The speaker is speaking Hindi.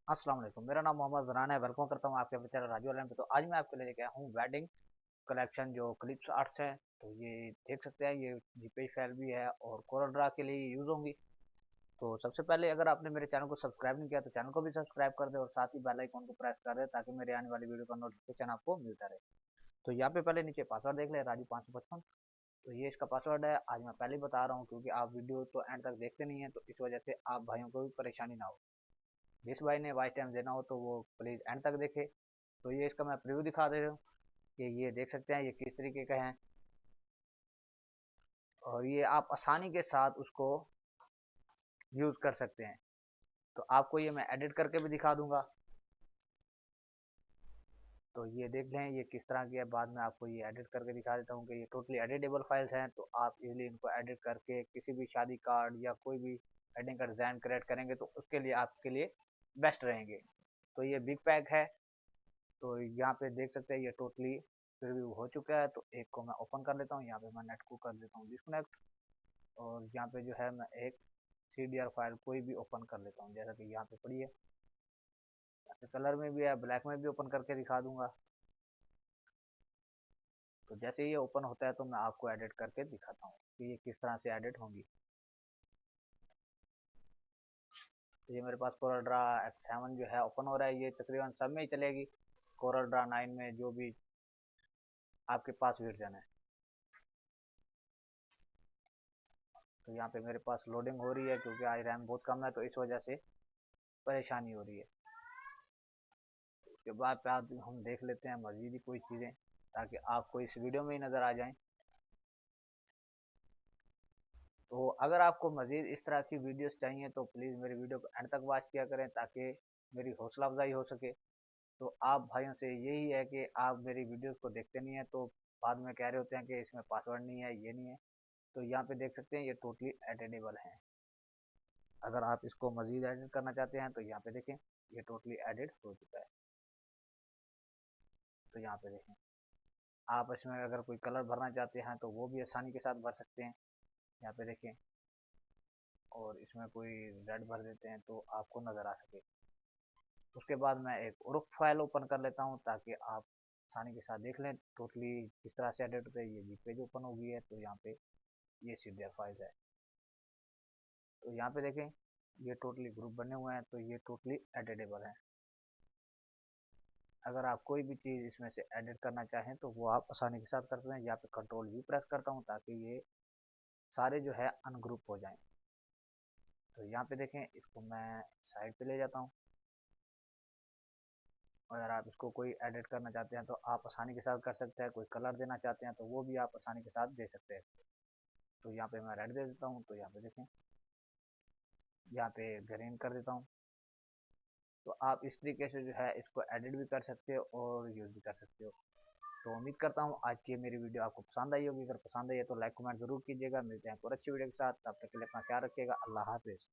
अस्सलाम वालेकुम। मेरा नाम मोहम्मद ज़रान है। वेलकम करता हूँ आपके अपने चैनल राजू आलम पे। तो आज मैं आपके लिए लेके आया हूँ वेडिंग कलेक्शन जो क्लिप्स आर्ट्स है। तो ये देख सकते हैं, ये जीपीजी फाइल भी है और कोरल ड्रा के लिए यूज़ होंगी। तो सबसे पहले अगर आपने मेरे चैनल को सब्सक्राइब नहीं किया तो चैनल को भी सब्सक्राइब कर दे और साथ ही बेल आइकन को प्रेस कर दे ताकि मेरे आने वाली वीडियो का नोटिफिकेशन आपको मिलता रहे। तो यहाँ पे पहले नीचे पासवर्ड देख ले, राजू 555। तो ये इसका पासवर्ड है। आज मैं पहले ही बता रहा हूँ क्योंकि आप वीडियो तो एंड तक देखते नहीं है, तो इस वजह से आप भाइयों को भी परेशानी ना हो। जिस भाई ने वॉइस टाइम देना हो तो वो प्लीज़ एंड तक देखे। तो ये इसका मैं प्रीव्यू दिखा दे रहा हूँ कि ये देख सकते हैं ये किस तरीके का है, और ये आप आसानी के साथ उसको यूज़ कर सकते हैं। तो आपको ये मैं एडिट करके भी दिखा दूंगा। तो ये देख लें ये किस तरह की है। बाद में आपको ये एडिट करके दिखा देता हूँ कि ये टोटली एडिटेबल फाइल्स हैं। तो आप इजीली इनको एडिट करके किसी भी शादी कार्ड या कोई भी वेडिंग का डिज़ाइन क्रिएट करेंगे तो उसके लिए आपके लिए बेस्ट रहेंगे। तो ये बिग पैक है। तो यहाँ पे देख सकते हैं ये टोटली प्रीव्यू हो चुका है। तो एक को मैं ओपन कर लेता हूँ। यहाँ पे मैं नेट को कर देता हूँ डिस्कनेक्ट, और यहाँ पे जो है मैं एक CDR फाइल कोई भी ओपन कर लेता हूँ, जैसा कि यहाँ पे पड़ी है। यहाँ पे कलर में भी है, ब्लैक में भी ओपन करके दिखा दूंगा। तो जैसे ये ओपन होता है तो मैं आपको एडिट करके दिखाता हूँ कि ये किस तरह से एडिट होंगी। तो ये मेरे पास कोरल ड्रा X7 जो है ओपन हो रहा है। ये तकरीबन सब में ही चलेगी। कोरल ड्रा 9 में जो भी आपके पास वर्जन है। तो यहाँ पे मेरे पास लोडिंग हो रही है क्योंकि आज रैम बहुत कम है, तो इस वजह से परेशानी हो रही है। उसके बाद पे आप हम देख लेते हैं मज़ीद ही कोई चीज़ें ताकि आपको इस वीडियो में ही नज़र आ जाएं। तो अगर आपको मज़ीद इस तरह की वीडियोस चाहिए तो प्लीज़ मेरी वीडियो को एंड तक वॉच किया करें ताकि मेरी हौसला अफजाई हो सके। तो आप भाइयों से यही है कि आप मेरी वीडियोस को देखते नहीं हैं तो बाद में कह रहे होते हैं कि इसमें पासवर्ड नहीं है, ये नहीं है। तो यहाँ पे देख सकते हैं ये टोटली एडिटेबल है। अगर आप इसको मज़ीद एडिट करना चाहते हैं तो यहाँ पे देखें ये टोटली एडिट हो चुका है। तो यहाँ पे देखें, आप इसमें अगर कोई कलर भरना चाहते हैं तो वो भी आसानी के साथ भर सकते हैं। यहाँ पे देखें, और इसमें कोई रेड भर देते हैं तो आपको नज़र आ सके। उसके बाद मैं एक और फाइल ओपन कर लेता हूँ ताकि आप आसानी के साथ देख लें टोटली किस तरह से एडिट होता है। ये जी पेज ओपन हो गई है। तो यहाँ पे ये CDR फाइल्स है। तो यहाँ पे देखें ये टोटली ग्रुप बने हुए हैं, तो ये टोटली एडिटेबल है। अगर आप कोई भी चीज़ इसमें से एडिट करना चाहें तो वो आप आसानी के साथ कर सकते हैं। यहाँ पे कंट्रोल V प्रेस करता हूँ ताकि ये सारे जो है अनग्रुप हो जाएं। तो यहाँ पे देखें इसको मैं साइड पे ले जाता हूँ। और अगर आप इसको कोई एडिट करना चाहते हैं तो आप आसानी के साथ कर सकते हैं। कोई कलर देना चाहते हैं तो वो भी आप आसानी के साथ दे सकते हैं। तो यहाँ पे मैं रेड दे देता हूँ। तो यहाँ पे देखें, यहाँ पे ग्रीन कर देता हूँ। तो आप इस तरीके से जो है इसको एडिट भी कर सकते हो और यूज़ भी कर सकते हो। तो उम्मीद करता हूँ आज की मेरी वीडियो आपको पसंद आई होगी। अगर पसंद आई है तो लाइक कमेंट जरूर कीजिएगा। मिलते हैं एक और अच्छी वीडियो के साथ। तब तक के लिए अपना ख्याल रखिएगा। अल्लाह हाफिज़।